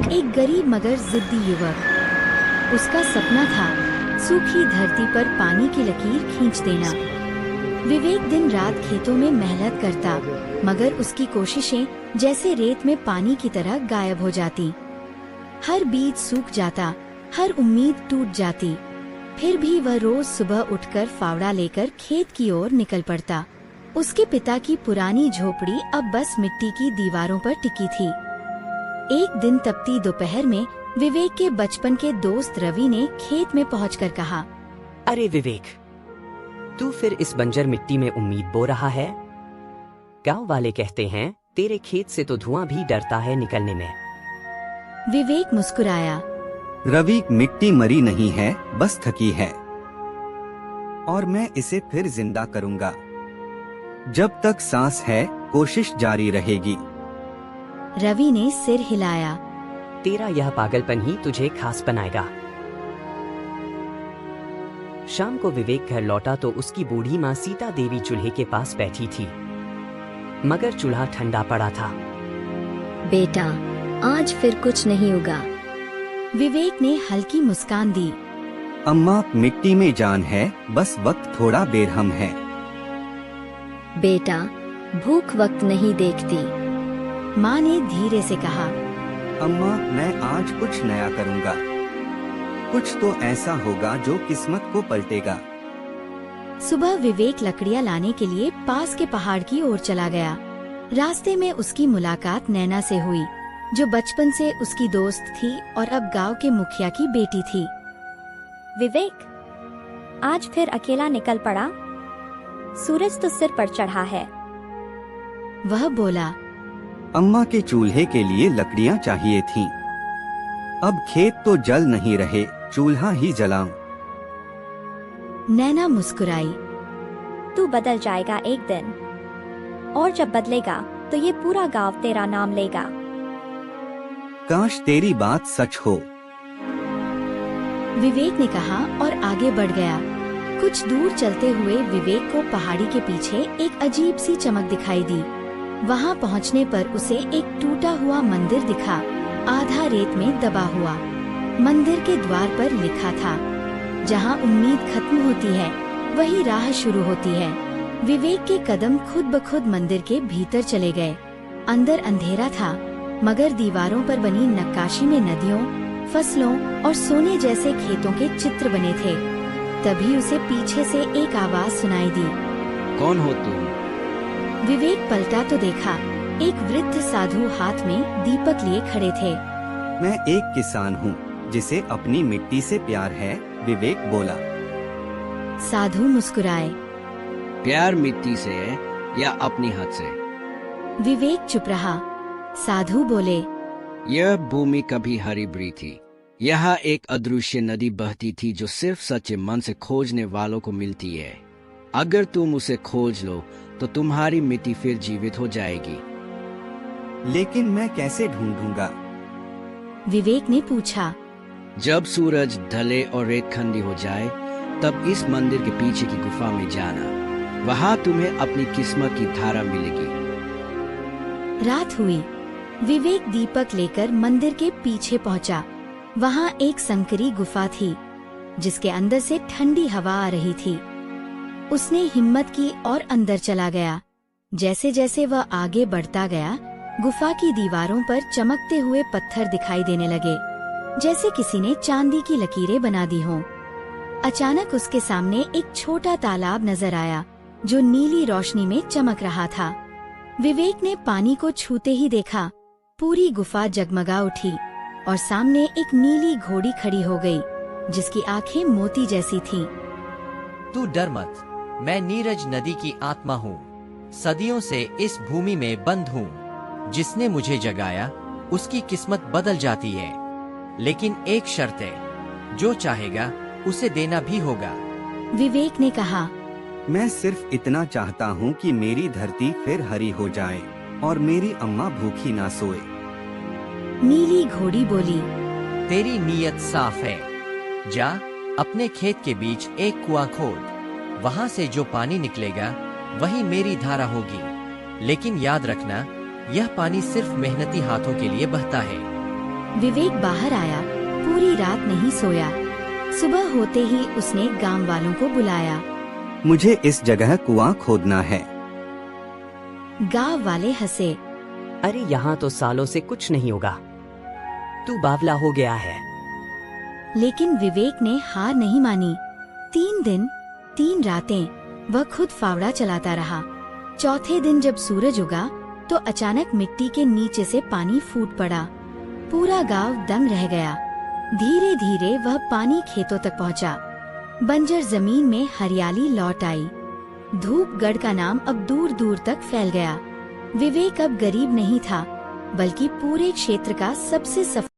एक गरीब मगर जिद्दी युवक। उसका सपना था सूखी धरती पर पानी की लकीर खींच देना। विवेक दिन रात खेतों में मेहनत करता, मगर उसकी कोशिशें जैसे रेत में पानी की तरह गायब हो जाती। हर बीज सूख जाता, हर उम्मीद टूट जाती। फिर भी वह रोज सुबह उठकर फावड़ा लेकर खेत की ओर निकल पड़ता। उसके पिता की पुरानी झोपड़ी अब बस मिट्टी की दीवारों पर टिकी थी। एक दिन तपती दोपहर में विवेक के बचपन के दोस्त रवि ने खेत में पहुंचकर कहा, अरे विवेक, तू फिर इस बंजर मिट्टी में उम्मीद बो रहा है? गांव वाले कहते हैं तेरे खेत से तो धुआं भी डरता है निकलने में। विवेक मुस्कुराया। रवि, मिट्टी मरी नहीं है, बस थकी है, और मैं इसे फिर जिंदा करूंगा। जब तक सांस है कोशिश जारी रहेगी। रवि ने सिर हिलाया। तेरा यह पागलपन ही तुझे खास बनाएगा। शाम को विवेक घर लौटा तो उसकी बूढ़ी माँ सीता देवी चूल्हे के पास बैठी थी, मगर चूल्हा ठंडा पड़ा था। बेटा, आज फिर कुछ नहीं होगा। विवेक ने हल्की मुस्कान दी। अम्मा, मिट्टी में जान है, बस वक्त थोड़ा बेरहम है। बेटा, भूख वक्त नहीं देखती। माँ ने धीरे से कहा। अम्मा, मैं आज कुछ नया करूंगा। कुछ तो ऐसा होगा जो किस्मत को पलटेगा। सुबह विवेक लकड़ियाँ लाने के लिए पास के पहाड़ की ओर चला गया। रास्ते में उसकी मुलाकात नैना से हुई, जो बचपन से उसकी दोस्त थी और अब गांव के मुखिया की बेटी थी। विवेक, आज फिर अकेला निकल पड़ा? सूरज तो सिर पर चढ़ा है। वह बोला। अम्मा के चूल्हे के लिए लकड़ियाँ चाहिए थीं। अब खेत तो जल नहीं रहे, चूल्हा ही जलाऊं। नैना मुस्कुराई। तू बदल जाएगा एक दिन, और जब बदलेगा तो ये पूरा गांव तेरा नाम लेगा। काश तेरी बात सच हो। विवेक ने कहा और आगे बढ़ गया। कुछ दूर चलते हुए विवेक को पहाड़ी के पीछे एक अजीब सी चमक दिखाई दी। वहां पहुंचने पर उसे एक टूटा हुआ मंदिर दिखा, आधा रेत में दबा हुआ। मंदिर के द्वार पर लिखा था, जहां उम्मीद खत्म होती है वही राह शुरू होती है। विवेक के कदम खुद ब खुद मंदिर के भीतर चले गए। अंदर अंधेरा था, मगर दीवारों पर बनी नक्काशी में नदियों, फसलों और सोने जैसे खेतों के चित्र बने थे। तभी उसे पीछे से एक आवाज सुनाई दी। कौन हो तुम? विवेक पलटा तो देखा, एक वृद्ध साधु हाथ में दीपक लिए खड़े थे। मैं एक किसान हूँ जिसे अपनी मिट्टी से प्यार है, विवेक बोला। साधु मुस्कुराए। प्यार मिट्टी से है या अपनी हाथ से? विवेक चुप रहा। साधु बोले। यह भूमि कभी हरी भरी थी। यहाँ एक अदृश्य नदी बहती थी जो सिर्फ सच्चे मन से खोजने वालों को मिलती है। अगर तुम उसे खोज लो तो तुम्हारी मिट्टी फिर जीवित हो जाएगी। लेकिन मैं कैसे ढूंढूंगा? विवेक ने पूछा। जब सूरज ढले और रेत ठंडी हो जाए, तब इस मंदिर के पीछे की गुफा में जाना। वहाँ तुम्हें अपनी किस्मत की धारा मिलेगी। रात हुई। विवेक दीपक लेकर मंदिर के पीछे पहुँचा। वहाँ एक संकरी गुफा थी, जिसके अंदर से ठंडी हवा आ रही थी। उसने हिम्मत की और अंदर चला गया। जैसे जैसे वह आगे बढ़ता गया, गुफा की दीवारों पर चमकते हुए पत्थर दिखाई देने लगे, जैसे किसी ने चांदी की लकीरें बना दी हों। अचानक उसके सामने एक छोटा तालाब नजर आया, जो नीली रोशनी में चमक रहा था। विवेक ने पानी को छूते ही देखा, पूरी गुफा जगमगा उठी और सामने एक नीली घोड़ी खड़ी हो गई, जिसकी आंखें मोती जैसी थीं। तू डर मत, मैं नीरज नदी की आत्मा हूँ। सदियों से इस भूमि में बंद हूँ। जिसने मुझे जगाया उसकी किस्मत बदल जाती है, लेकिन एक शर्त है, जो चाहेगा उसे देना भी होगा। विवेक ने कहा। मैं सिर्फ इतना चाहता हूँ कि मेरी धरती फिर हरी हो जाए और मेरी अम्मा भूखी ना सोए। नीली घोड़ी बोली। तेरी नीयत साफ है। जा, अपने खेत के बीच एक कुआं खोद। वहाँ से जो पानी निकलेगा वही मेरी धारा होगी। लेकिन याद रखना, यह पानी सिर्फ मेहनती हाथों के लिए बहता है। विवेक बाहर आया, पूरी रात नहीं सोया। सुबह होते ही उसने गांव वालों को बुलाया। मुझे इस जगह कुआं खोदना है। गांव वाले हंसे। अरे यहाँ तो सालों से कुछ नहीं होगा, तू बावला हो गया है। लेकिन विवेक ने हार नहीं मानी। 3 दिन 3 रातें वह खुद फावड़ा चलाता रहा। चौथे दिन जब सूरज उगा तो अचानक मिट्टी के नीचे से पानी फूट पड़ा। पूरा गांव दंग रह गया। धीरे धीरे वह पानी खेतों तक पहुंचा। बंजर जमीन में हरियाली लौट आई। धूपगढ़ का नाम अब दूर दूर तक फैल गया। विवेक अब गरीब नहीं था, बल्कि पूरे क्षेत्र का सबसे सफल